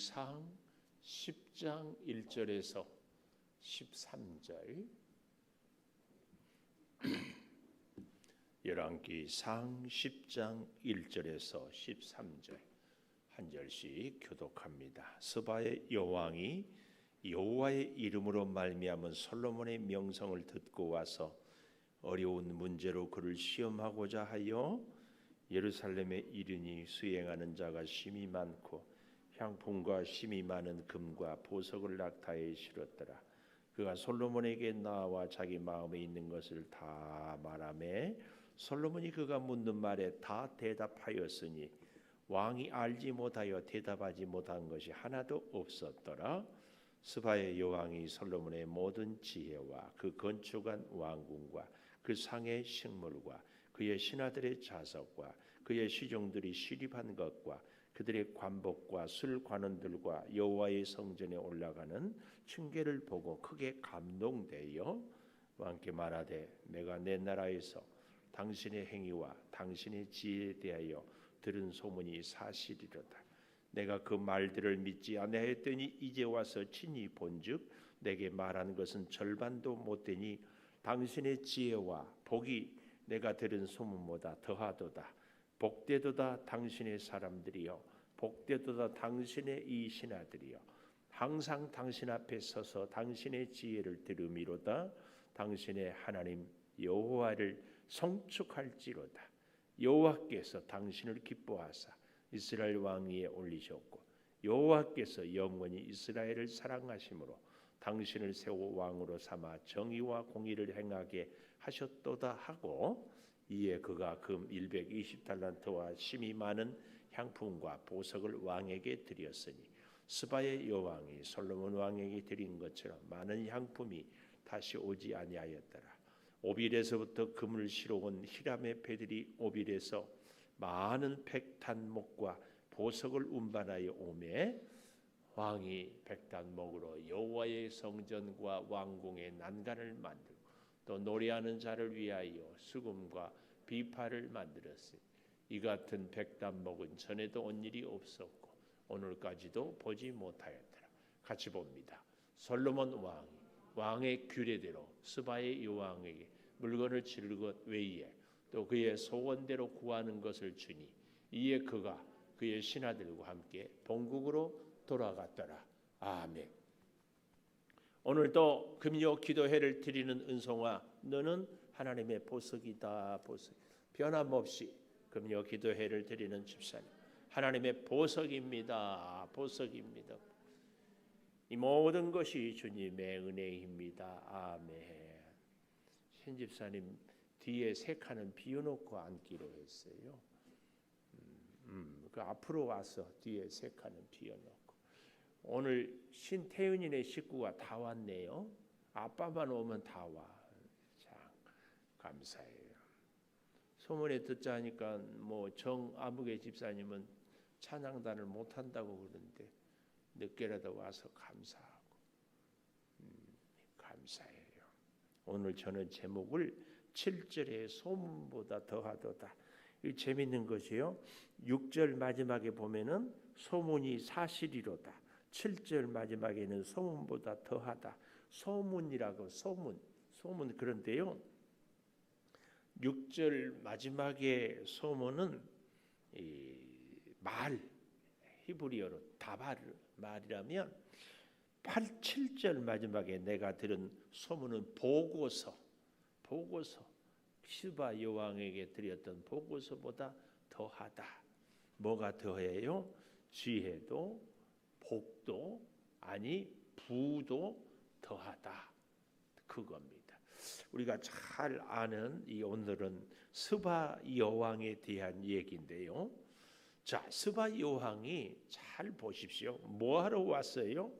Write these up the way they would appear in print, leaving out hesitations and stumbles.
열왕기상 10장 1절에서 13절. 열왕기상 10장 1절에서 13절 한 절씩 교독합니다. 스바의 여왕이 여호와의 이름으로 말미암은 솔로몬의 명성을 듣고 와서 어려운 문제로 그를 시험하고자 하여 예루살렘에 이르니 수행하는 자가 심히 많고 향품과 심히 많은 금과 보석을 낙타에 실었더라. 그가 솔로몬에게 나와 자기 마음에 있는 것을 다 말하매 솔로몬이 그가 묻는 말에 다 대답하였으니 왕이 알지 못하여 대답하지 못한 것이 하나도 없었더라. 스바의 여왕이 솔로몬의 모든 지혜와 그 건축한 왕궁과 그 상의 식물과 그의 신하들의 자석과 그의 시종들이 시립한 것과 그들의 관복과 술 관원들과 여호와의 성전에 올라가는 층계를 보고 크게 감동되어 왕께 말하되 내가 내 나라에서 당신의 행위와 당신의 지혜에 대하여 들은 소문이 사실이로다. 내가 그 말들을 믿지 아니하였더니 이제 와서 친히 본즉 내게 말한 것은 절반도 못되니 당신의 지혜와 복이 내가 들은 소문보다 더하도다. 복되도다 당신의 사람들이여, 복되도다 당신의 이 신하들이여. 항상 당신 앞에 서서 당신의 지혜를 들음이로다. 당신의 하나님 여호와를 송축할지로다. 여호와께서 당신을 기뻐하사 이스라엘 왕위에 올리셨고 여호와께서 영원히 이스라엘을 사랑하심으로 당신을 세워 왕으로 삼아 정의와 공의를 행하게 하셨도다 하고, 이에 그가 금 120달란트와 심히 많은 향품과 보석을 왕에게 드렸으니 스바의 여왕이 솔로몬 왕에게 드린 것처럼 많은 향품이 다시 오지 아니하였더라. 오빌에서부터 금을 실어온 히람의 배들이 오빌에서 많은 백단목과 보석을 운반하여 오매 왕이 백단목으로 여호와의 성전과 왕궁의 난간을 만들고 또 노래하는 자를 위하여 수금과 비파를 만들었으니 이 같은 백단목은 전에도 온 일이 없었고 오늘까지도 보지 못하였더라. 같이 봅니다. 솔로몬 왕이 왕의 규례대로 스바의 여왕에게 물건을 치를 것 외에 또 그의 소원대로 구하는 것을 주니 이에 그가 그의 신하들과 함께 본국으로 돌아갔더라. 아멘. 오늘도 금요 기도회를 드리는 은송아, 너는 하나님의 보석이다. 보석. 변함없이 금요 기도회를 드리는 집사님, 하나님의 보석입니다. 보석입니다. 이 모든 것이 주님의 은혜입니다. 아멘. 신 집사님 뒤에 세 칸은 비워놓고 앉기로 했어요. 그 앞으로 와서 뒤에 세 칸은 비워놓고. 오늘 신태윤이네 식구가 다 왔네요. 아빠만 오면 다 와. 참 감사해요. 소문에 듣자 하니까 뭐 정아무개 집사님은 찬양단을 못 한다고 그러는데 늦게라도 와서 감사하고 감사해요. 오늘 저는 제목을 7절의 소문보다 더하도다. 이 재밌는 것이요. 6절 마지막에 보면은 소문이 사실이로다. 7절 마지막에는 소문보다 더하다. 소문이라고 소문 그런데요. 6절 마지막에 소문은 말 히브리어로 다발 말이라면 7절 마지막에 내가 들은 소문은 보고서 스바 여왕에게 드렸던 보고서보다 더하다. 뭐가 더해요? 지혜도 복도 아니 부도 더하다. 그겁니다. 우리가 잘 아는 이 오늘은 스바 여왕에 대한 얘기인데요. 자, 스바 여왕이 잘 보십시오. 뭐 하러 왔어요?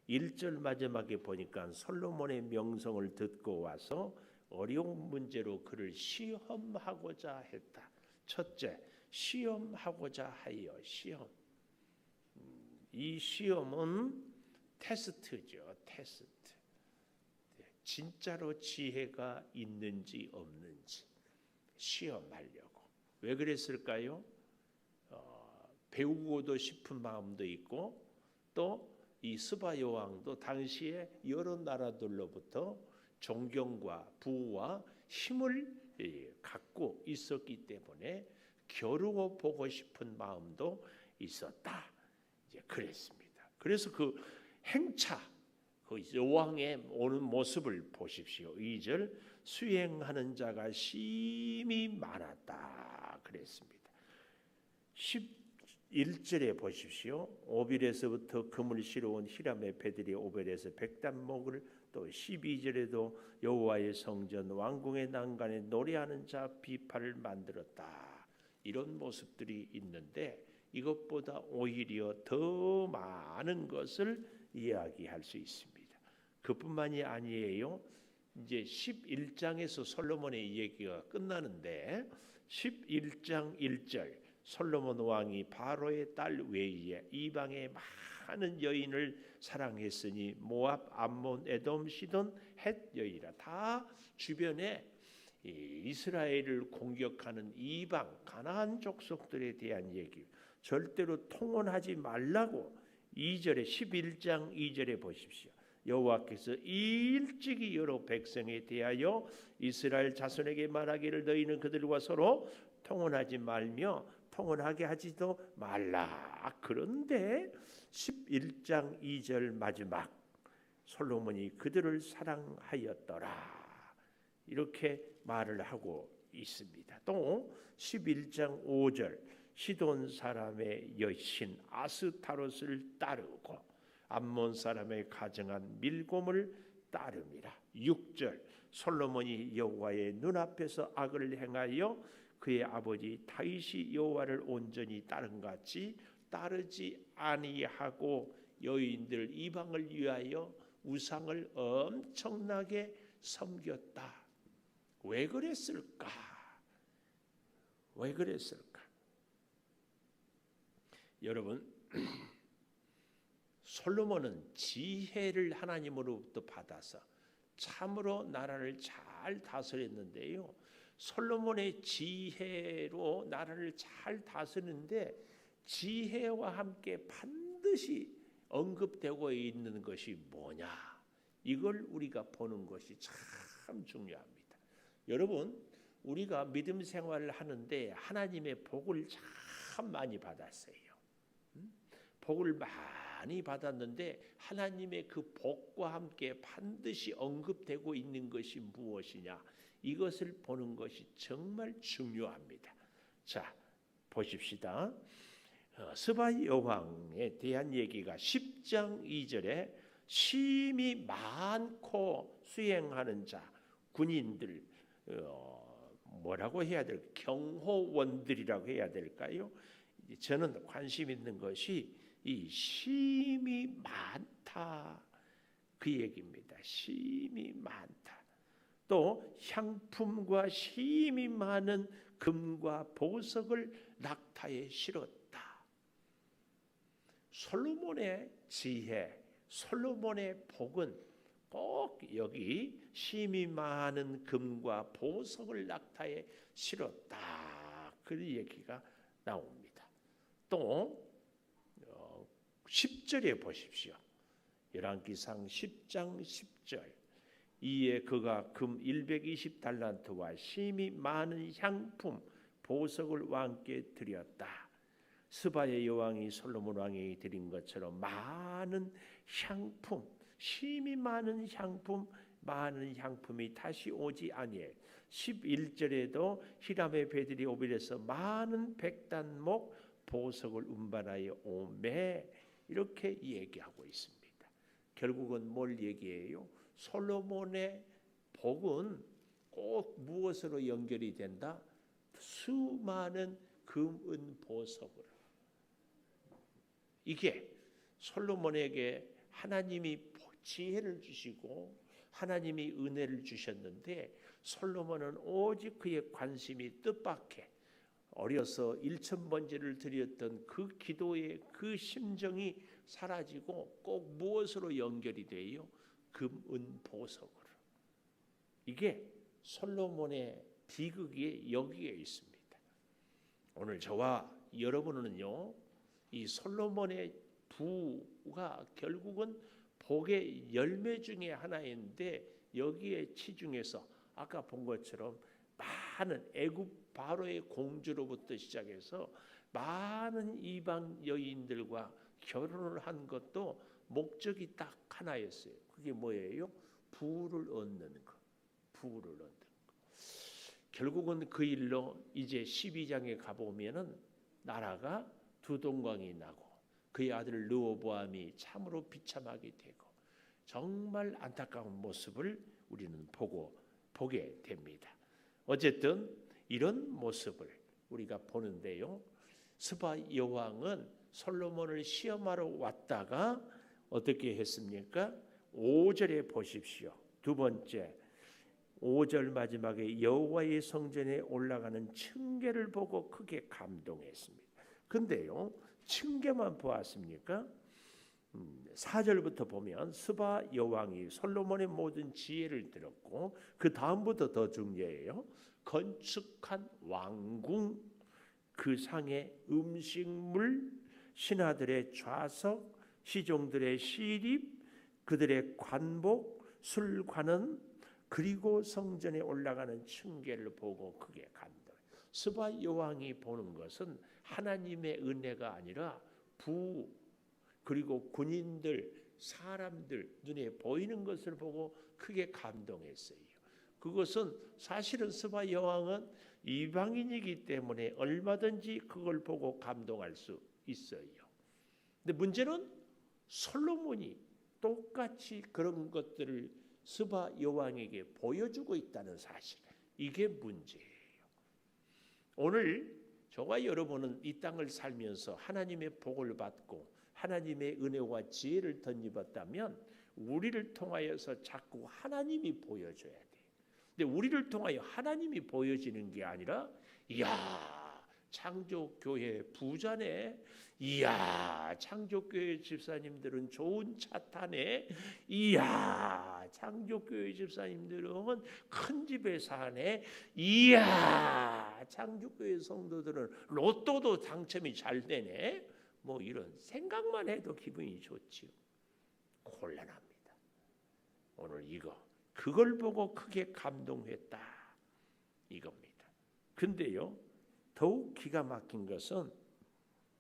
1절 마지막에 보니까 솔로몬의 명성을 듣고 와서 어려운 문제로 그를 시험하고자 했다. 첫째, 시험하고자 하여 시험. 이 시험은 테스트죠. 테스트. 진짜로 지혜가 있는지 없는지 시험하려고. 왜 그랬을까요? 배우고도 싶은 마음도 있고 스바 여왕도 당시에 여러 나라들로부터 존경과 부와 힘을 갖고 있었기 때문에 겨루어 보고 싶은 마음도 있었다. 이제 그랬습니다. 그래서 그 행차, 그 여왕의 오는 모습을 보십시오. 2절 수행하는 자가 심히 많았다 그랬습니다. 11절에 보십시오. 오빌에서부터 금을 실어온 히람의 배들이 오벨에서 백단목을, 또 12절에도 여호와의 성전 왕궁의 난간에 노래하는 자 비파를 만들었다. 이런 모습들이 있는데 이것보다 오히려 더 많은 것을 이야기할 수 있습니다. 그뿐만이 아니에요. 이제 11장에서 솔로몬의 얘기가 끝나는데 11장 1절 솔로몬 왕이 바로의 딸 외에 이방의 많은 여인을 사랑했으니 모압, 암몬, 에돔, 시돈, 헷 여인이라 다 주변에 이스라엘을 공격하는 이방 가나안 족속들에 대한 얘기, 절대로 통혼하지 말라고 2절에 11장 2절에 보십시오. 여호와께서 일찍이 여러 백성에 대하여 이스라엘 자손에게 말하기를 너희는 그들과 서로 통혼하지 말며 통혼하게 하지도 말라. 그런데 11장 2절 마지막 솔로몬이 그들을 사랑하였더라 이렇게 말을 하고 있습니다. 또 11장 5절 시돈 사람의 여신 아스타롯을 따르고 암몬 사람의 가정한 밀곰을 따름이라. 6절 솔로몬이 여호와의 눈앞에서 악을 행하여 그의 아버지 다윗이 여호와를 온전히 따른 같이 따르지 아니하고 여인들 이방을 위하여 우상을 엄청나게 섬겼다. 왜 그랬을까? 왜 그랬을까? 여러분, 솔로몬은 지혜를 하나님으로부터 받아서 참으로 나라를 잘 다스렸는데요. 솔로몬의 지혜로 나라를 잘 다스리는데 지혜와 함께 반드시 언급되고 있는 것이 뭐냐? 이걸 우리가 보는 것이 참 중요합니다. 여러분, 우리가 믿음 생활을 하는데 하나님의 복을 참 많이 받았어요. 복을 많이 받았는데 하나님의 그 복과 함께 반드시 언급되고 있는 것이 무엇이냐? 이것을 보는 것이 정말 중요합니다. 자, 보십시다. 스바 여왕에 대한 얘기가 10장 2절에 심히 많고 수행하는 자, 군인들, 뭐라고 해야 될까? 경호원들이라고 해야 될까요? 저는 관심 있는 것이 이 심히 많다 그 얘기입니다. 심히 많다. 또 향품과 심히 많은 금과 보석을 낙타에 실었다. 솔로몬의 지혜, 솔로몬의 복은 꼭 여기 심히 많은 금과 보석을 낙타에 실었다. 그 얘기가 나옵니다. 또 10절에 보십시오. 열왕기상 10장 10절 이에 그가 금 120달란트와 심히 많은 향품 보석을 왕께 드렸다. 스바의 여왕이 솔로몬 왕에게 드린 것처럼 많은 향품, 심히 많은 향품이 다시 오지 아니해. 11절에도 히람의 배들이 오빌에서 많은 백단목 보석을 운반하여 오매 이렇게 얘기하고 있습니다. 결국은 뭘 얘기해요? 솔로몬의 복은 꼭 무엇으로 연결이 된다? 수많은 금, 은, 보석으로. 이게 솔로몬에게 하나님이 지혜를 주시고 하나님이 은혜를 주셨는데 솔로몬은 오직 그의 관심이 뜻밖에 어려서 1000번제를 드렸던 그 기도의 그 심정이 사라지고 꼭 무엇으로 연결이 돼요? 금, 은, 보석으로. 이게 솔로몬의 비극이 여기에 있습니다. 오늘 저와 여러분은요, 이 솔로몬의 부가 결국은 복의 열매 중에 하나인데 여기에 치중해서 아까 본 것처럼 많은 애굽 바로의 공주로부터 시작해서 많은 이방 여인들과 결혼을 한 것도 목적이 딱 하나였어요. 그게 뭐예요? 부를 얻는 것. 부를 얻는 것. 결국은 그 일로 이제 12장에 가보면은 나라가 두동강이 나고 그의 아들 르호보암이 참으로 비참하게 되고 정말 안타까운 모습을 우리는 보게 됩니다. 어쨌든 이런 모습을 우리가 보는데요. 스바 여왕은 솔로몬을 시험하러 왔다가 어떻게 했습니까? 5절에 보십시오. 두 번째 5절 마지막에 여호와의 성전에 올라가는 층계를 보고 크게 감동했습니다. 근데요, 층계만 보았습니까? 4절부터 보면 스바 여왕이 솔로몬의 모든 지혜를 들었고 그 다음부터 더 중요해요. 건축한 왕궁, 그 상의 음식물, 신하들의 좌석, 시종들의 시립, 그들의 관복, 술관은 그리고 성전에 올라가는 층계를 보고 크게 감동. 스바 여왕이 보는 것은 하나님의 은혜가 아니라 부 그리고 군인들, 사람들 눈에 보이는 것을 보고 크게 감동했어요. 그것은 사실은 스바 여왕은 이방인이기 때문에 얼마든지 그걸 보고 감동할 수 있어요. 근데 문제는 솔로몬이 똑같이 그런 것들을 스바 여왕에게 보여주고 있다는 사실. 이게 문제예요. 오늘 저와 여러분은 이 땅을 살면서 하나님의 복을 받고 하나님의 은혜와 지혜를 덧입었다면 우리를 통하여서 자꾸 하나님이 보여줘야 돼. 근데 우리를 통하여 하나님이 보여지는 게 아니라 이야 창조교회 부자네, 이야 창조교회 집사님들은 좋은 차 타네, 이야 창조교회 집사님들은 큰 집에 사네, 이야 창조교회 성도들은 로또도 당첨이 잘 되네. 뭐 이런 생각만 해도 기분이 좋지요. 곤란합니다. 오늘 그걸 보고 크게 감동했다 이겁니다. 근데요 더욱 기가 막힌 것은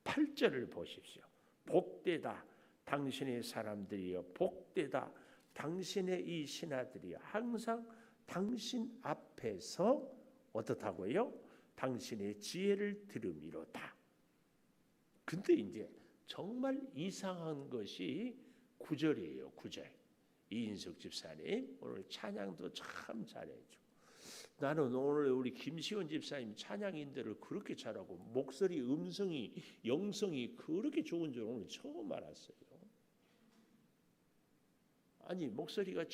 8절을 보십시오. 복되다 당신의 사람들이여, 복되다 당신의 이 신하들이여, 항상 당신 앞에서 어떻다고요? 당신의 지혜를 들음이로다. 근데 이제 정말 이상한 것이 9절이에요. 9절. 이인숙 집사님 오늘 찬양도 참 잘해줘. 나는 오늘 우리 김시원 집사님 찬양인들을 그렇게 잘하고 목소리 음성이 영성이 그렇게 좋은 줄 오늘 처음 알았어요. 아니 목소리가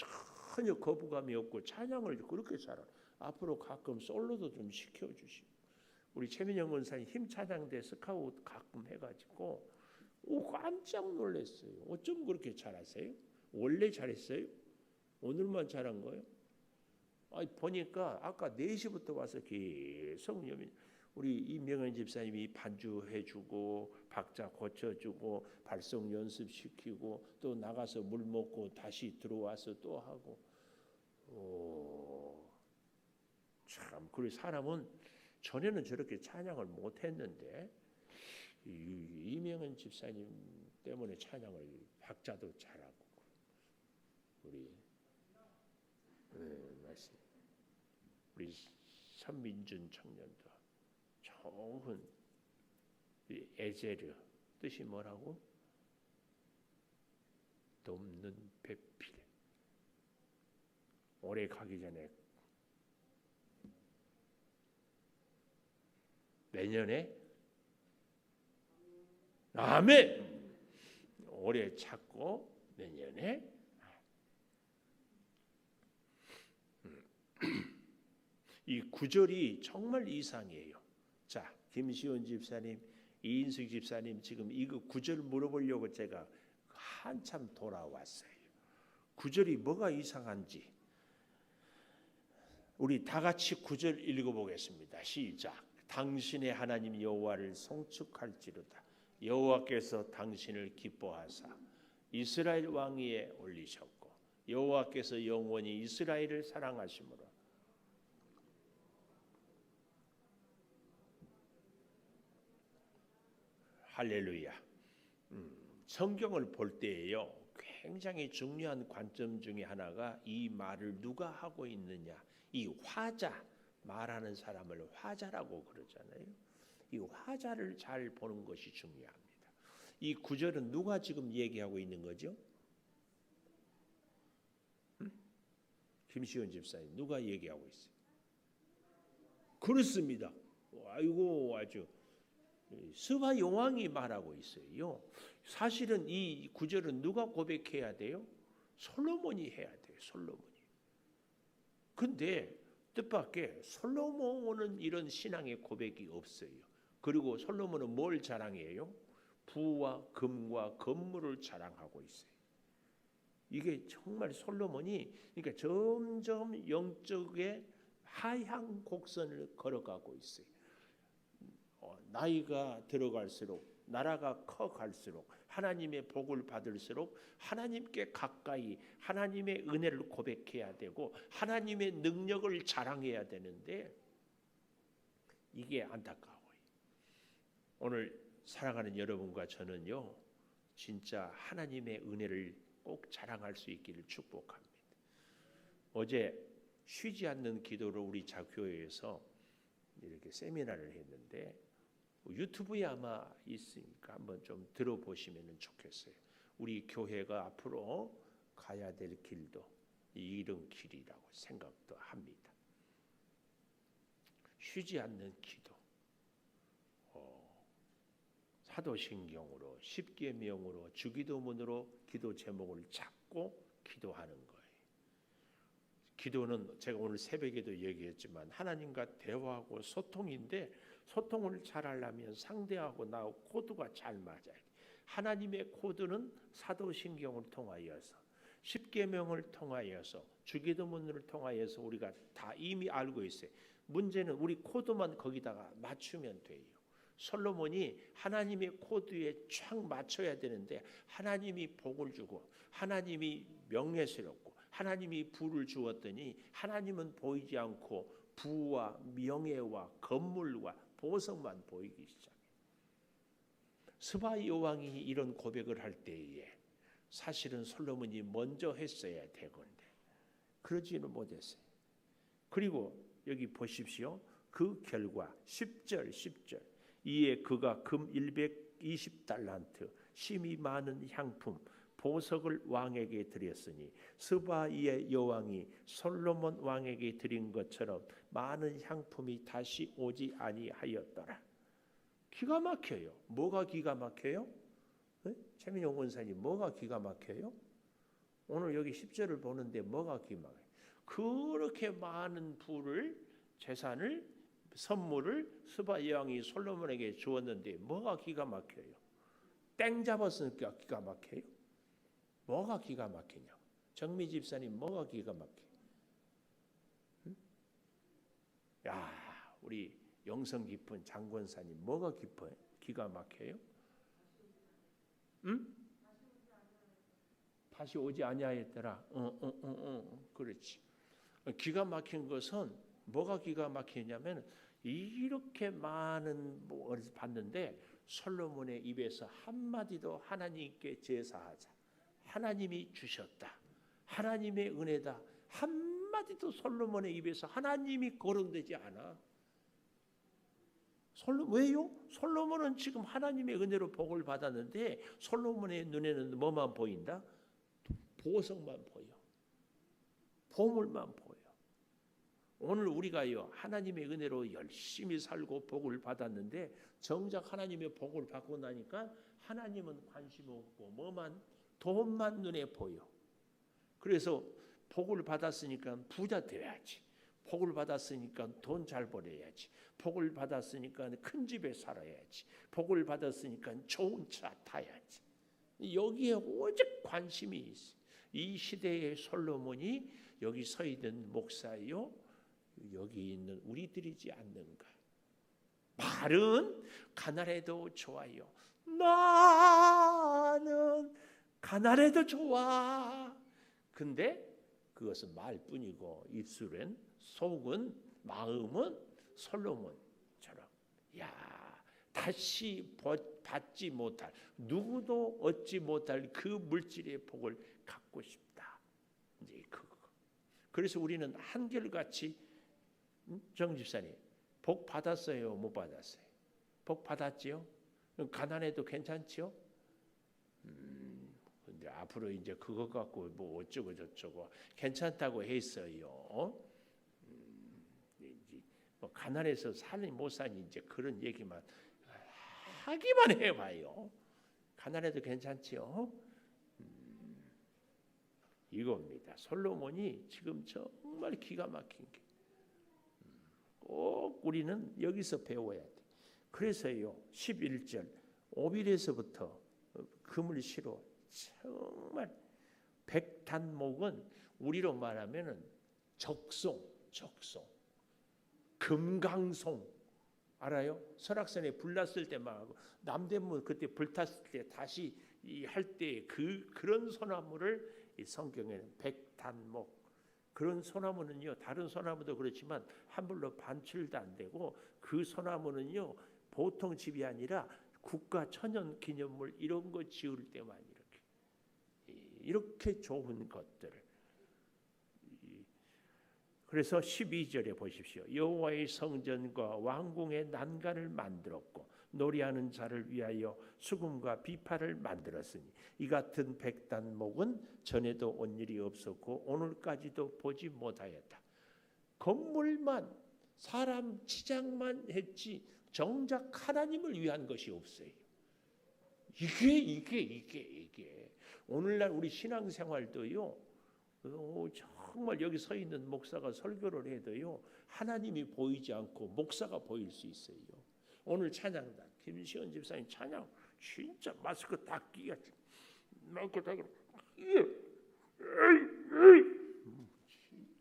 전혀 거부감이 없고 찬양을 그렇게 잘하고 앞으로 가끔 솔로도 좀 시켜주시고 우리 최민영 권사님 힘 찬양대 스카우트 가끔 해가지고 깜짝 놀랐어요. 어쩜 그렇게 잘하세요? 원래 잘했어요? 오늘만 잘한 거예요? 아니 보니까 아까 4시부터 와서 계속 우리 이명현 집사님이 반주해주고 박자 고쳐주고 발성 연습시키고 또 나가서 물 먹고 다시 들어와서 또 하고 참 그리고 사람은 전에는 저렇게 찬양을 못했는데 이명현 집사님 때문에 찬양을 박자도 잘하고 우리 말씀 우리 선민준 청년도 좋은 에제르 뜻이 뭐라고? 돕는 배필. 올해 가기 전에 내년에 아멘. 올해 찾고 내년에 이 9절이 정말 이상해요. 자, 김시원 집사님, 이인숙 집사님 지금 이거 9절 물어보려고 제가 한참 돌아왔어요. 9절이 뭐가 이상한지 우리 다 같이 9절 읽어보겠습니다. 시작. 당신의 하나님 여호와를 송축할지로다. 여호와께서 당신을 기뻐하사 이스라엘 왕 위에 올리셨고 여호와께서 영원히 이스라엘을 사랑하심으로 할렐루야. 성경을 볼 때에요 굉장히 중요한 관점 중에 하나가 이 말을 누가 하고 있느냐, 이 화자, 말하는 사람을 화자라고 그러잖아요. 이 화자를 잘 보는 것이 중요합니다. 이 구절은 누가 지금 얘기하고 있는 거죠? 김시원 집사님, 누가 얘기하고 있어요? 그렇습니다. 아이고, 아주 스바 여왕이 말하고 있어요. 사실은 이 구절은 누가 고백해야 돼요? 솔로몬이 해야 돼요. 솔로몬이. 근데 뜻밖의 솔로몬은 이런 신앙의 고백이 없어요. 그리고 솔로몬은 뭘 자랑해요? 부와 금과 건물을 자랑하고 있어요. 이게 정말 솔로몬이 그러니까 점점 영적의 하향 곡선을 걸어가고 있어요. 나이가 들어갈수록 나라가 커갈수록 하나님의 복을 받을수록 하나님께 가까이 하나님의 은혜를 고백해야 되고 하나님의 능력을 자랑해야 되는데 이게 안타까워요. 오늘 사랑하는 여러분과 저는요 진짜 하나님의 은혜를 꼭 자랑할 수 있기를 축복합니다. 어제 쉬지 않는 기도로 우리 자교회에서 이렇게 세미나를 했는데 유튜브에 아마 있으니까 한번 좀 들어보시면 좋겠어요. 우리 교회가 앞으로 가야 될 길도 이런 길이라고 생각도 합니다. 쉬지 않는 기도, 사도신경으로 십계명으로 주기도문으로 기도 제목을 잡고 기도하는 거예요. 기도는 제가 오늘 새벽에도 얘기했지만 하나님과 대화하고 소통인데 소통을 잘하려면 상대하고 나하고 코드가 잘 맞아야 돼. 하나님의 코드는 사도신경을 통하여서 십계명을 통하여서 주기도문을 통하여서 우리가 다 이미 알고 있어요. 문제는 우리 코드만 거기다가 맞추면 돼요. 솔로몬이 하나님의 코드에 쫙 맞춰야 되는데 하나님이 복을 주고 하나님이 명예스럽고 하나님이 부를 주었더니 하나님은 보이지 않고 부와 명예와 건물과 보석만 보이기 시작해요. 스바 여왕이 이런 고백을 할 때에 사실은 솔로몬이 먼저 했어야 되건데 그러지는 못했어요. 그리고 여기 보십시오. 그 결과 10절 이에 그가 금 120달란트 심이 많은 향품 보석을 왕에게 드렸으니 스바의 여왕이 솔로몬 왕에게 드린 것처럼 많은 향품이 다시 오지 아니하였더라. 기가 막혀요. 뭐가 기가 막혀요? 최민용 원사님 뭐가 기가 막혀요? 오늘 여기 10절을 보는데 뭐가 기가 막혀요? 그렇게 많은 부를 재산을 선물을 스바 여왕이 솔로몬에게 주었는데 뭐가 기가 막혀요? 땡 잡았으니까 기가 막혀요? 뭐가 기가 막히냐? 정미 집사님 뭐가 기가 막혀요? 응? 야, 우리 영성 깊은 장권사님 뭐가 깊어요? 기가 막혀요? 응? 다시 오지 아니하였더라. 그렇지. 기가 막힌 것은 뭐가 기가 막히냐면 이렇게 많은 뭘 봤는데 솔로몬의 입에서 한마디도 하나님께 제사하자. 하나님이 주셨다. 하나님의 은혜다. 한마디도 솔로몬의 입에서 하나님이 거론되지 않아. 왜요? 솔로몬은 지금 하나님의 은혜로 복을 받았는데 솔로몬의 눈에는 뭐만 보인다? 보석만 보여. 보물만 보여. 오늘 우리가요 하나님의 은혜로 열심히 살고 복을 받았는데 정작 하나님의 복을 받고 나니까 하나님은 관심 없고 뭐만 돈만 눈에 보여. 그래서 복을 받았으니까 부자 되어야지. 복을 받았으니까 돈 잘 벌어야지. 복을 받았으니까 큰 집에 살아야지. 복을 받았으니까 좋은 차 타야지. 여기에 오직 관심이 있어. 이 시대의 솔로몬이 여기 서 있는 목사요. 여기 있는 우리들이지 않는가. 말은 가난해도 좋아요. 나는 가난해도 좋아. 근데 그것은 말뿐이고 입술은, 속은, 마음은 솔로몬처럼 다시 받지 못할, 누구도 얻지 못할 그 물질의 복을 갖고 싶다. 이제 그거. 그래서 우리는 한결같이 정 집사님 복 받았어요, 못 받았어요? 복 받았지요? 가난해도 괜찮지요? 근데 앞으로 이제 그거 갖고 뭐 어쩌고 저쩌고 괜찮다고 했어요. 뭐 가난해서 사니 못 사니 이제 그런 얘기만 하기만 해봐요. 가난해도 괜찮지요? 이겁니다. 솔로몬이 지금 정말 기가 막힌 게 꼭 우리는 여기서 배워야 돼. 그래서요 11절 오빌에서부터 금을 시로 정말 백단목은 우리로 말하면은 적송, 금강송 알아요? 설악산에 불 났을 때만 남대문 그때 불 탔을 때 다시 할 때 그런 소나무를 이 성경에는 백단목, 그런 소나무는요 다른 소나무도 그렇지만 한불로 반출도 안 되고 그 소나무는요 보통 집이 아니라 국가 천연 기념물 이런 거 지을 때만 이렇게 좋은 것들. 그래서 12절에 보십시오. 여호와의 성전과 왕궁의 난간을 만들었고 놀이하는 자를 위하여 수금과 비파를 만들었으니 이 같은 백단목은 전에도 온 일이 없었고 오늘까지도 보지 못하였다. 건물만 사람 치장만 했지 정작 하나님을 위한 것이 없어요. 이게 오늘날 우리 신앙생활도요. 정말 여기 서 있는 목사가 설교를 해도요. 하나님이 보이지 않고 목사가 보일 수 있어요. 오늘 찬양다. 김시원 집사님 찬양 진짜 마스크 딱 끼가 마스크 딱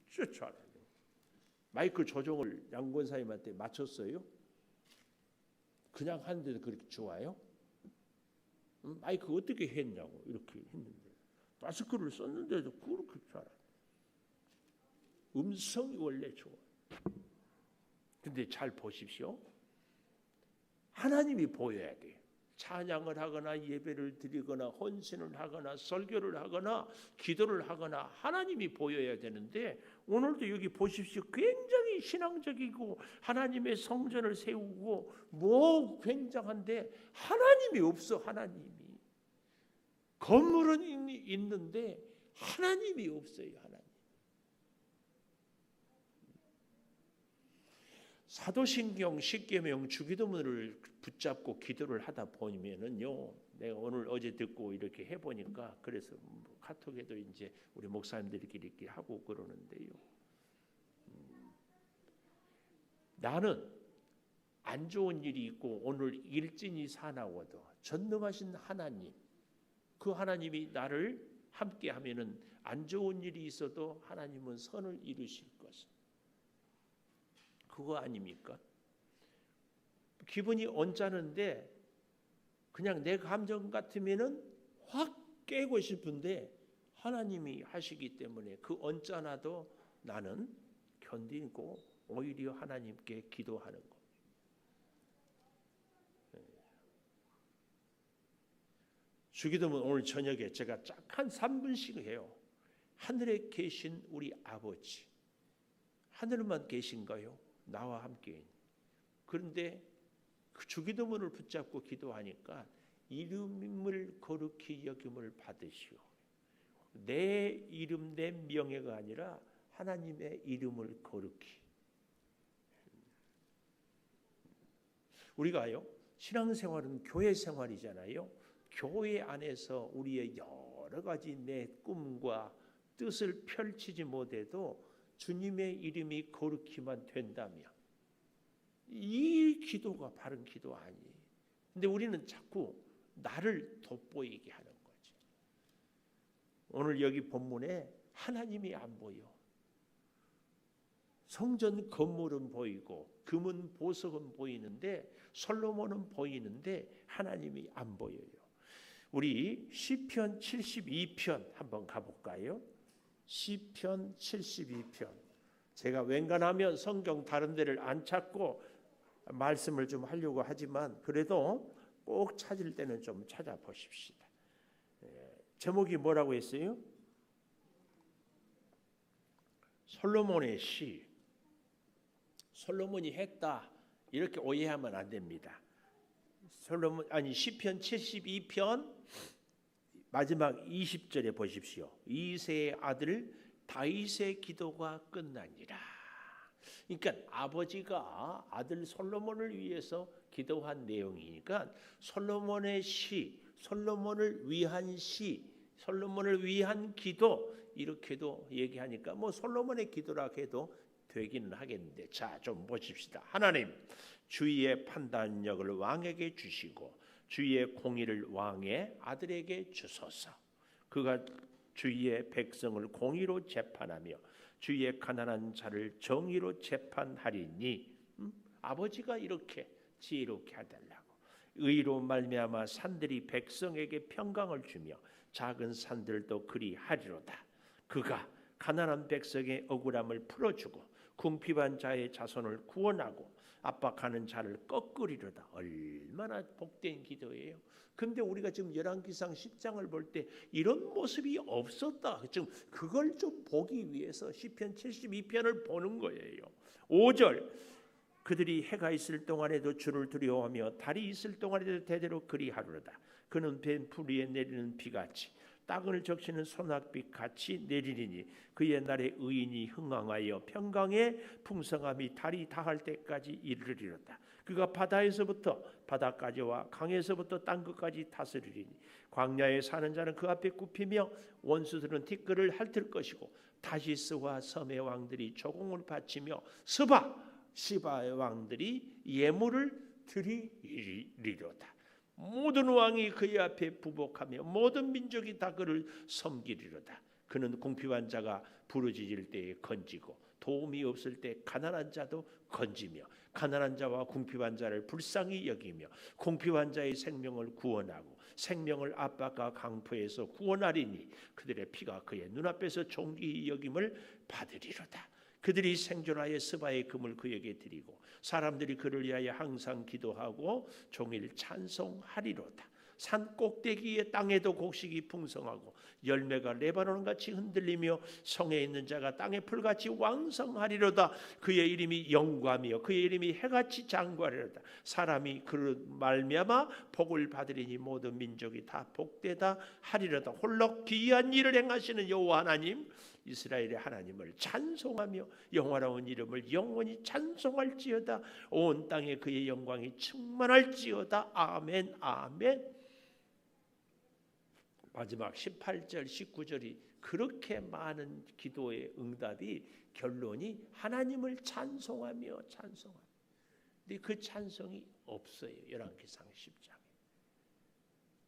진짜 잘해요. 마이크 조정을 양 권사님한테 맞췄어요. 그냥 하는데도 그렇게 좋아요? 마이크 어떻게 했냐고 이렇게 했는데 마스크를 썼는데도 그렇게 잘해. 음성이 원래 좋아. 근데 잘 보십시오. 하나님이 보여야 돼. 찬양을 하거나 예배를 드리거나 헌신을 하거나 설교를 하거나 기도를 하거나 하나님이 보여야 되는데 오늘도 여기 보십시오. 굉장히 신앙적이고 하나님의 성전을 세우고 뭐 굉장한데 하나님이 없어. 하나님이. 건물은 있는데 하나님이 없어요. 하나님. 사도신경 10계명 주기도문을 붙잡고 기도를 하다 보면은요. 내가 오늘 어제 듣고 이렇게 해보니까 그래서 카톡에도 이제 우리 목사님들끼리 이렇게 하고 그러는데요. 나는 안 좋은 일이 있고 오늘 일진이 사나워도 전능하신 하나님, 그 하나님이 나를 함께하면은 안 좋은 일이 있어도 하나님은 선을 이루실 것을. 그거 아닙니까? 기분이 언짢은데 그냥 내 감정 같으면은 확 깨고 싶은데 하나님이 하시기 때문에 그 언짢아도 나는 견디고 오히려 하나님께 기도하는 거. 주기도문 오늘 저녁에 제가 쫙 한 3분씩 해요. 하늘에 계신 우리 아버지, 하늘만 계신가요? 나와 함께. 그런데 그 주기도문을 붙잡고 기도하니까 이름을 거룩히 여김을 받으시오. 내 이름 내 명예가 아니라 하나님의 이름을 거룩히. 우리가요 신앙생활은 교회 생활이잖아요. 교회 안에서 우리의 여러 가지 내 꿈과 뜻을 펼치지 못해도 주님의 이름이 거룩히만 된다면 이 기도가 바른 기도 아니에요. 근데 우리는 자꾸 나를 돋보이게 하는 거죠. 오늘 여기 본문에 하나님이 안 보여. 성전 건물은 보이고 금은 보석은 보이는데 솔로몬은 보이는데 하나님이 안 보여요. 우리 시편 72편 한번 가볼까요? 시편 72편. 제가 웬간하면 성경 다른 데를 안 찾고 말씀을 좀 하려고 하지만 그래도 꼭 찾을 때는 좀 찾아보십시다. 제목이 뭐라고 했어요? 솔로몬의 시. 솔로몬이 했다 이렇게 오해하면 안 됩니다. 시편 72편 마지막 20절에 보십시오. 이새의 아들 다윗의 기도가 끝나니라. 그러니까 아버지가 아들 솔로몬을 위해서 기도한 내용이니까 솔로몬의 시, 솔로몬을 위한 시, 솔로몬을 위한 기도 이렇게도 얘기하니까 뭐 솔로몬의 기도라 해도 되기는 하겠는데, 자, 좀 보십시다. 하나님, 주의 판단력을 왕에게 주시고 주의 공의를 왕의 아들에게 주소서. 그가 주의 백성을 공의로 재판하며 주의 가난한 자를 정의로 재판하리니. 아버지가 이렇게 지혜롭게 해달라고. 의로 말미암아 산들이 백성에게 평강을 주며 작은 산들도 그리하리로다. 그가 가난한 백성의 억울함을 풀어주고 궁핍한 자의 자손을 구원하고 압박하는 자를 꺾으리로다. 얼마나 복된 기도예요. 근데 우리가 지금 열왕기상 10장을 볼 때 이런 모습이 없었다. 지금 그걸 좀 보기 위해서 시편 72편을 보는 거예요. 5절, 그들이 해가 있을 동안에도 주를 두려워하며 달이 있을 동안에도 대대로 그리하리로다. 그는 뱀풀 위에 내리는 비같이 땅을 적시는 소낙비 같이 내리리니 그의 날에 의인이 흥왕하여 평강의 풍성함이 달이 다할 때까지 이르리로다. 그가 바다에서부터 바다까지와 강에서부터 땅끝까지 다스리리니 광야에 사는 자는 그 앞에 굽히며 원수들은 티끌을 핥을 것이고 다시스와 섬의 왕들이 조공을 바치며 시바의 왕들이 예물을 드리리로다. 모든 왕이 그의 앞에 부복하며 모든 민족이 다 그를 섬기리로다. 그는 궁핍한 자가 부르짖을 때에 건지고 도움이 없을 때 가난한 자도 건지며 가난한 자와 궁핍한 자를 불쌍히 여기며 궁핍한 자의 생명을 구원하고 생명을 압박과 강포에서 구원하리니 그들의 피가 그의 눈앞에서 존귀히 여김을 받으리로다. 그들이 생존하여 스바의 금을 그에게 드리고 사람들이 그를 위하여 항상 기도하고 종일 찬송하리로다. 산 꼭대기의 땅에도 곡식이 풍성하고 열매가 레바논같이 흔들리며 성에 있는 자가 땅의 풀같이 왕성하리로다. 그의 이름이 영광이요 그의 이름이 해같이 장구하리로다. 사람이 그를 말미암아 복을 받으리니 모든 민족이 다 복되다 하리로다. 홀로 기이한 일을 행하시는 여호와 하나님 이스라엘의 하나님을 찬송하며 영화로운 이름을 영원히 찬송할지어다. 온 땅에 그의 영광이 충만할지어다. 아멘 아멘. 마지막 18절 19절이 그렇게 많은 기도의 응답이 결론이 하나님을 찬송하며. 근데 그 찬송이 없어요. 열왕기상 10장에.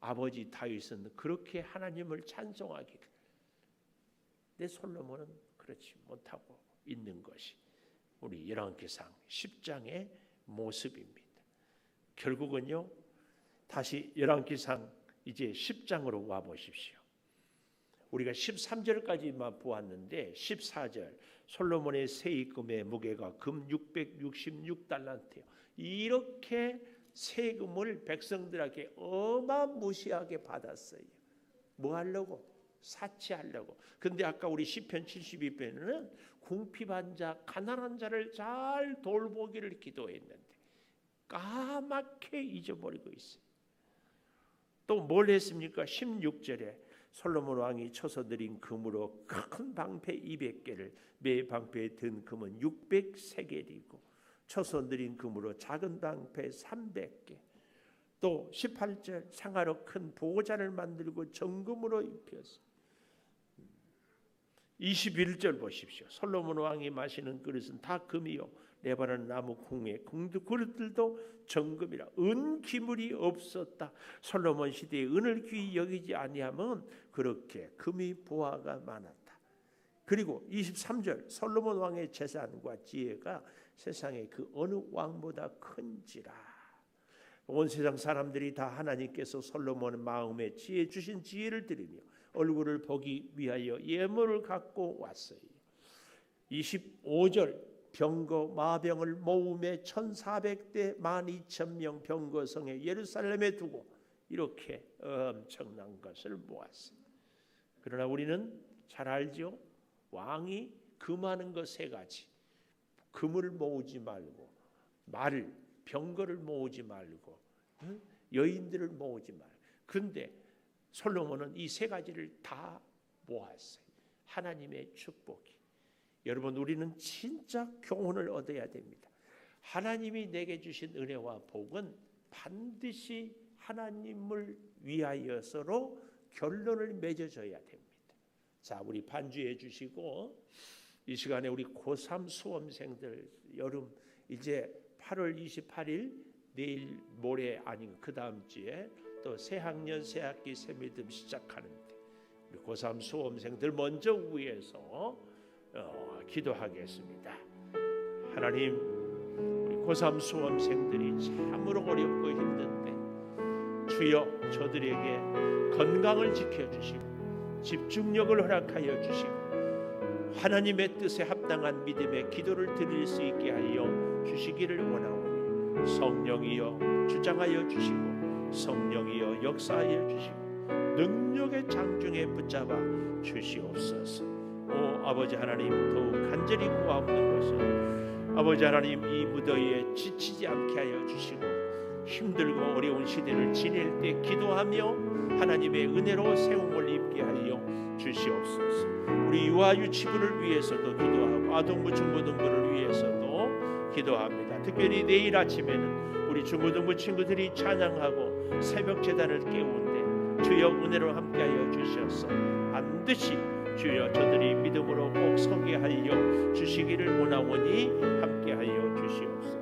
아버지 다윗은 그렇게 하나님을 찬송하기를, 근데 솔로몬은 그렇지 못하고 있는 것이 우리 열왕기상 10장의 모습입니다. 결국은요, 다시 열왕기상 이제 10장으로 와 보십시오. 우리가 13절까지만 보았는데 14절 솔로몬의 세입금의 무게가 금 666달란트요. 이렇게 세금을 백성들에게 어마무시하게 받았어요. 뭐 하려고? 사치하려고. 근데 아까 우리 시편 72편에는 궁핍한 자, 가난한 자를 잘 돌보기를 기도했는데 까맣게 잊어버리고 있어요. 또 뭘 했습니까? 16절에 솔로몬 왕이 쳐서 드린 금으로 큰 방패 200개를, 매 방패에 든 금은 600세겔이고 쳐서 드린 금으로 작은 방패 300개. 또 18절 상하로 큰 보호자를 만들고 정금으로 입혔어. 21절 보십시오. 솔로몬 왕이 마시는 그릇은 다 금이요 레바논 나무 궁의 그릇들도 정금이라. 은 기물이 없었다. 솔로몬 시대에 은을 귀히 여기지 아니하면 그렇게 금이 보화가 많았다. 그리고 23절 솔로몬 왕의 재산과 지혜가 세상의 그 어느 왕보다 큰지라. 온 세상 사람들이 다 하나님께서 솔로몬의 마음에 지혜 주신 지혜를 들으며 얼굴을 보기 위하여 예물을 갖고 왔어요. 25절 병거 마병을 모음에 1400대 12,000명 병거성에 예루살렘에 두고 이렇게 엄청난 것을 모았어요. 그러나 우리는 잘 알죠. 왕이 금하는 것 세 가지. 금을 모으지 말고, 말을, 병거를 모으지 말고, 여인들을 모으지 말고. 근데 솔로몬은 이 세 가지를 다 모았어요. 하나님의 축복이. 여러분, 우리는 진짜 교훈을 얻어야 됩니다. 하나님이 내게 주신 은혜와 복은 반드시 하나님을 위하여서로 결론을 맺어져야 됩니다. 자, 우리 반주해 주시고 이 시간에 우리 고3 수험생들 여름 이제 8월 28일 내일 모레 아닌 그 다음 주에 또 새학년 새학기 새믿음 시작하는데 우리 고3 수험생들 먼저 위해서 기도하겠습니다. 하나님, 우리 고3 수험생들이 참으로 어렵고 힘든데 주여 저들에게 건강을 지켜주시고 집중력을 허락하여 주시고 하나님의 뜻에 합당한 믿음의 기도를 드릴 수 있게 하여 주시기를 원하오니 성령이여 주장하여 주시고 성령이여 역사하여 주시고 능력의 장중에 붙잡아 주시옵소서. 오 아버지 하나님, 더욱 간절히 구하옵는 것은 아버지 하나님 이 무더위에 지치지 않게 하여 주시고 힘들고 어려운 시대를 지낼 때 기도하며 하나님의 은혜로 세움을 입게 하여 주시옵소서. 우리 유아 유치부를 위해서도 기도하고 아동부 중고등부를 위해서도 기도합니다. 특별히 내일 아침에는 우리 중고등부 친구들이 찬양하고 새벽 제단을 깨우는데 주여 은혜로 함께하여 주셔서 반드시 주여 저들이 믿음으로 꼭 서게 하여 주시기를 원하오니 함께하여 주시옵소서.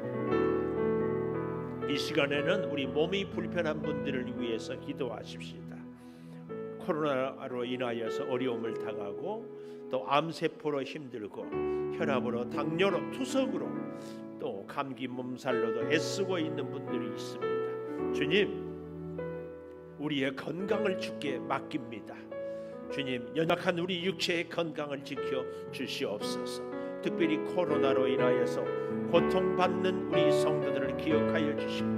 이 시간에는 우리 몸이 불편한 분들을 위해서 기도하십시다. 코로나로 인하여서 어려움을 당하고 또 암세포로 힘들고 혈압으로 당뇨로 투석으로 또 감기 몸살로도 애쓰고 있는 분들이 있습니다. 주님, 우리의 건강을 주께 맡깁니다. 주님, 연약한 우리 육체의 건강을 지켜 주시옵소서. 특별히 코로나로 인하여서 고통받는 우리 성도들을 기억하여 주시고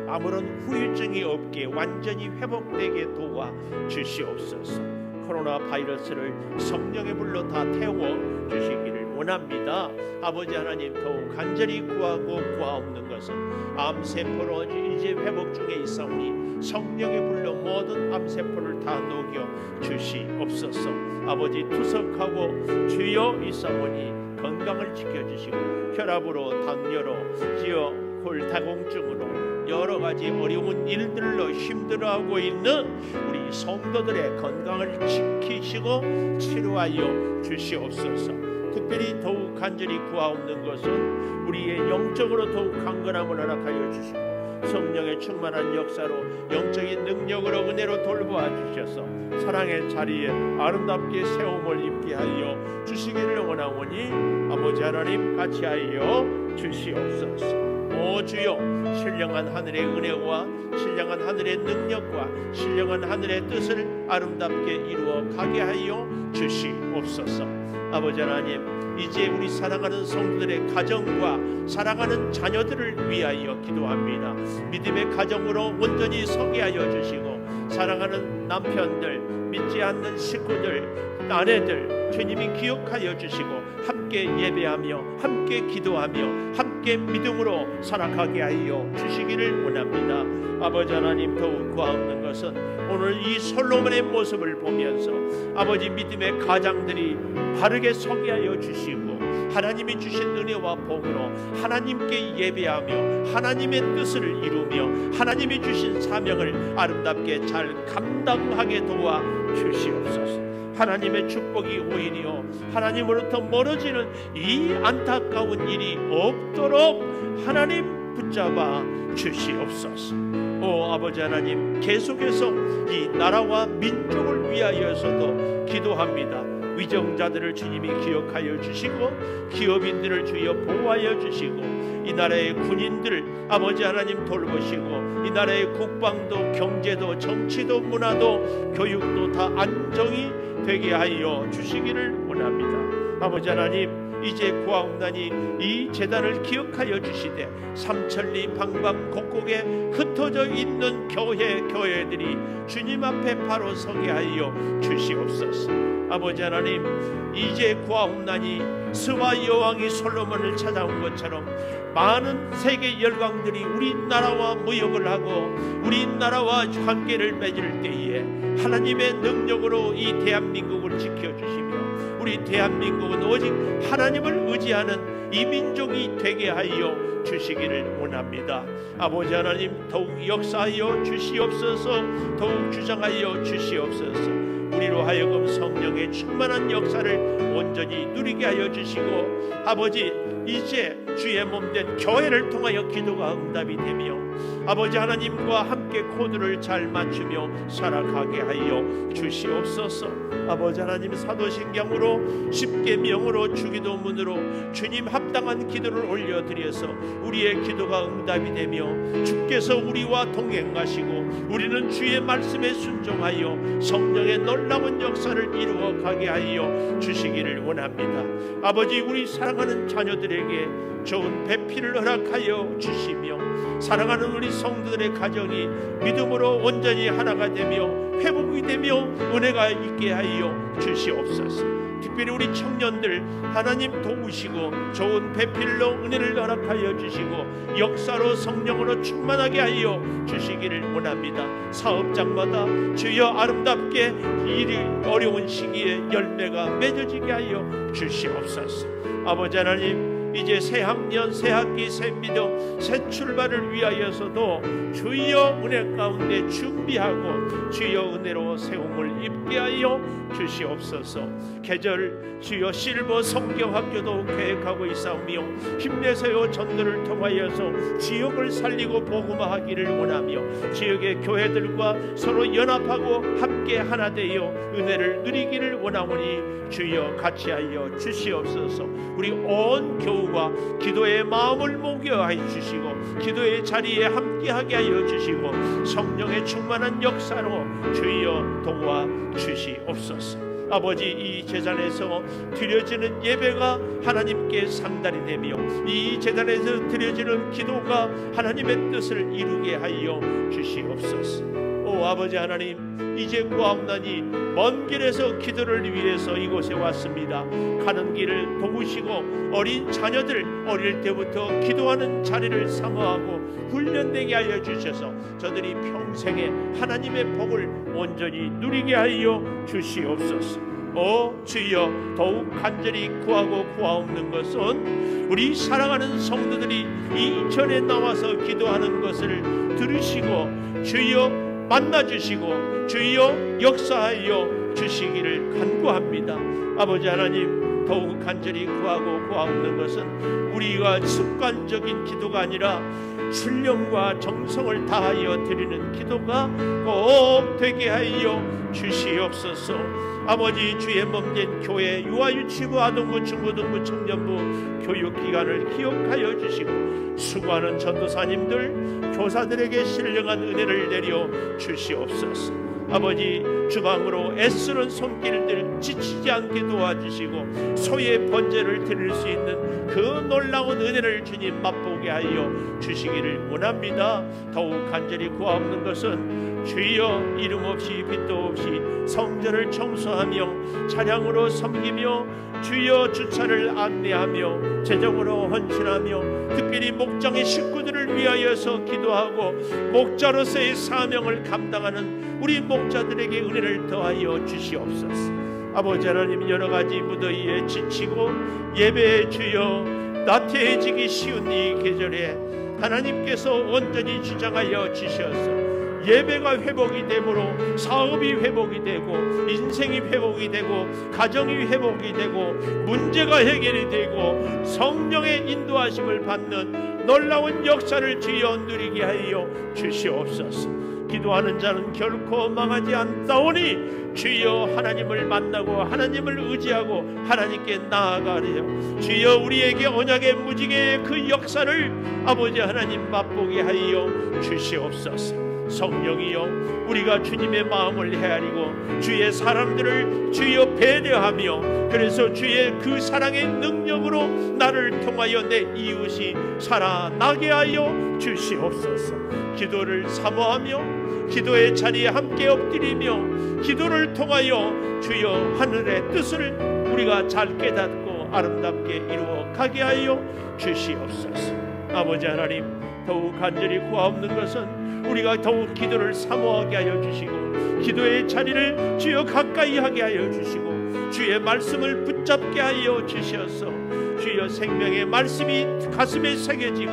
아무런 후유증이 없게 완전히 회복되게 도와 주시옵소서. 코로나 바이러스를 성령의 불로 다 태워 주시기를 원합니다. 아버지 하나님, 더욱 간절히 구하고 구하옵는 것은 암세포로 이제 회복 중에 있사오니 성령의 불로 모든 암세포를 다 녹여 주시옵소서. 아버지 투석하고 주여 있사오니 건강을 지켜주시고 혈압으로 당뇨로 지어 골다공증으로 여러 가지 어려운 일들로 힘들어하고 있는 우리 성도들의 건강을 지키시고 치료하여 주시옵소서. 특별히 더욱 간절히 구하옵는 것은 우리의 영적으로 더욱 강건함을 허락하여 주시고 성령의 충만한 역사로 영적인 능력으로 은혜로 돌보아 주셔서 사랑의 자리에 아름답게 세움을 입게 하여 주시기를 원하오니 아버지 하나님 같이 하여 주시옵소서. 오 주여, 신령한 하늘의 은혜와 신령한 하늘의 능력과 신령한 하늘의 뜻을 아름답게 이루어 가게 하여 주시옵소서. 아버지 하나님, 이제 우리 사랑하는 성도들의 가정과 사랑하는 자녀들을 위하여 기도합니다. 믿음의 가정으로 온전히 서게 하여 주시고 사랑하는 남편들, 믿지 않는 식구들, 아내들 주님이 기억하여 주시고 함께 예배하며 함께 기도하며 함께 믿음으로 살아가게 하여 주시기를 원합니다. 아버지 하나님, 더욱 구하옵는 것은 오늘 이 솔로몬의 모습을 보면서 아버지 믿음의 가장들이 바르게 서게 하여 주시고 하나님이 주신 은혜와 복으로 하나님께 예배하며 하나님의 뜻을 이루며 하나님이 주신 사명을 아름답게 잘 감당하게 도와 주시옵소서. 하나님의 축복이 오히려 하나님으로부터 멀어지는 이 안타까운 일이 없도록 하나님 붙잡아 주시옵소서. 오 아버지 하나님, 계속해서 이 나라와 민족을 위하여서도 기도합니다. 위정자들을 주님이 기억하여 주시고 기업인들을 주여 보호하여 주시고 이 나라의 군인들 아버지 하나님 돌보시고 이 나라의 국방도 경제도 정치도 문화도 교육도 다 안정이 되게 하여 주시기를 원합니다. 아버지 하나님, 이제 구하옵나니 이 제단을 기억하여 주시되 삼천리 방방곡곡에 흩어져 있는 교회들이 주님 앞에 바로 서게 하여 주시옵소서. 아버지 하나님, 이제 구하옵나니 스바 여왕이 솔로몬을 찾아온 것처럼 많은 세계 열강들이 우리나라와 무역을 하고 우리나라와 관계를 맺을 때에 하나님의 능력으로 이 대한민국을 지켜주시며 우리 대한민국은 오직 하나님을 의지하는 이 민족이 되게 하여 주시기를 원합니다. 아버지 하나님, 더욱 역사하여 주시옵소서. 더욱 주장하여 주시옵소서. 우리로 하여금 성령의 충만한 역사를 온전히 누리게 하여 주시고 아버지, 이제 주의 몸된 교회를 통하여 기도가 응답이 되며 아버지 하나님과 함께 코드를 잘 맞추며 살아가게 하여 주시옵소서. 아버지 하나님, 사도신경으로 십계명으로 주기도문으로 주님 합당한 기도를 올려드려서 우리의 기도가 응답이 되며 주께서 우리와 동행하시고 우리는 주의 말씀에 순종하여 성령의 놀라운 역사를 이루어 가게 하여 주시기를 원합니다. 아버지, 우리 사랑하는 자녀들에게 좋은 배필을 허락하여 주시며 사랑하는 우리 성도들의 가정이 믿음으로 온전히 하나가 되며 회복이 되며 은혜가 있게 하여 주시옵소서. 특별히 우리 청년들 하나님 도우시고 좋은 배필로 은혜를 허락하여 주시고 역사로 성령으로 충만하게 하여 주시기를 원합니다. 사업장마다 주여 아름답게 일이 어려운 시기에 열매가 맺어지게 하여 주시옵소서. 아버지 하나님, 이제 새 학년, 새 학기, 새 믿음, 새 출발을 위하여서도 주여 은혜 가운데 준비하고 주여 은혜로 세움을 입게 하여 주시옵소서. 계절 주여 실버 성경학교도 계획하고 있사오며 힘내세요 전도를 통하여서 지역을 살리고 복음화하기를 원하며 지역의 교회들과 서로 연합하고 함께 하나 되어 은혜를 누리기를 원하오니 주여 같이 하여 주시옵소서. 우리 온 교우가 기도의 마음을 모여하여 주시고 기도의 자리에 함께하게 하여 주시고 성령의 충만한 역사로 주여 도와 주시옵소서. 아버지, 이 제단에서 드려지는 예배가 하나님께 상달이 되며 이 제단에서 드려지는 기도가 하나님의 뜻을 이루게 하여 주시옵소서. 오 아버지 하나님, 이제 구하옵나니 먼 길에서 기도를 위해서 이곳에 왔습니다. 가는 길을 도우시고 어린 자녀들 어릴 때부터 기도하는 자리를 사모하고 훈련되게 하여 주셔서 저들이 평생에 하나님의 복을 온전히 누리게 하여 주시옵소서. 오 주여, 더욱 간절히 구하고 구하옵는 것은 우리 사랑하는 성도들이 이 전에 나와서 기도하는 것을 들으시고 주여 만나주시고 주여 역사하여 주시기를 간구합니다. 아버지 하나님, 더욱 간절히 구하고 구하옵는 것은 우리가 습관적인 기도가 아니라 신령과 정성을 다하여 드리는 기도가 꼭 되게 하여 주시옵소서. 아버지, 주의 몸된 교회 유아유치부 아동부 중고등부 청년부 교육기관을 기억하여 주시고 수고하는 전도사님들 교사들에게 신령한 은혜를 내려 주시옵소서. 아버지, 주방으로 애쓰는 손길들 지치지 않게 도와주시고 소의 번제를 드릴 수 있는 그 놀라운 은혜를 주님 맛보게 하여 주시기를 원합니다. 더욱 간절히 구하옵는 것은 주여 이름 없이 빛도 없이 성전을 청소하며 찬양으로 섬기며 주여 주차를 안내하며 재정으로 헌신하며 특별히 목장의 식구들을 위하여서 기도하고 목자로서의 사명을 감당하는 우리 목자들에게 은혜를 더하여 주시옵소서. 아버지 하나님, 여러가지 무더위에 지치고 예배에 주여 나태해지기 쉬운 이 계절에 하나님께서 온전히 주장하여 주셔서 예배가 회복이 되므로 사업이 회복이 되고 인생이 회복이 되고 가정이 회복이 되고 문제가 해결이 되고 성령의 인도하심을 받는 놀라운 역사를 주여 누리게 하여 주시옵소서. 기도하는 자는 결코 망하지 않사오니 주여 하나님을 만나고 하나님을 의지하고 하나님께 나아가려 주여 우리에게 언약의 무지개의 그 역사를 아버지 하나님 맛보게 하여 주시옵소서. 성령이여 우리가 주님의 마음을 헤아리고 주의 사람들을 주여 배려하며 그래서 주의 그 사랑의 능력으로 나를 통하여 내 이웃이 살아나게 하여 주시옵소서. 기도를 사모하며 기도의 자리에 함께 엎드리며 기도를 통하여 주여 하늘의 뜻을 우리가 잘 깨닫고 아름답게 이루어 가게 하여 주시옵소서. 아버지 하나님, 더욱 간절히 구하옵는 것은 우리가 더욱 기도를 사모하게 하여 주시고 기도의 자리를 주여 가까이 하게 하여 주시고 주의 말씀을 붙잡게 하여 주셔서 주여 생명의 말씀이 가슴에 새겨지고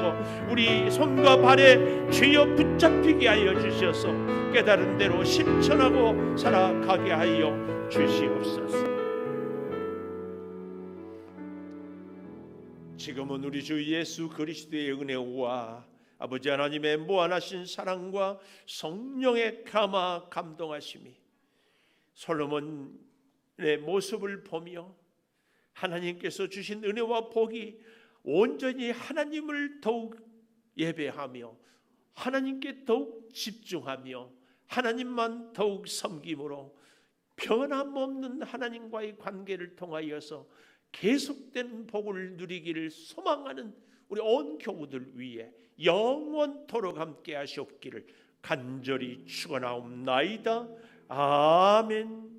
우리 손과 발에 주여 붙잡히게 하여 주셔서 깨달은 대로 실천하고 살아가게 하여 주시옵소서. 지금은 우리 주 예수 그리스도의 은혜와 아버지 하나님의 무한하신 사랑과 성령의 감화 감동하심이 솔로몬의 모습을 보며 하나님께서 주신 은혜와 복이 온전히 하나님을 더욱 예배하며 하나님께 더욱 집중하며 하나님만 더욱 섬김으로 변함없는 하나님과의 관계를 통하여서 계속된 복을 누리기를 소망하는 우리 온 교우들 위해 영원토록 함께 하시옵기를 간절히 축원하옵나이다. 아멘.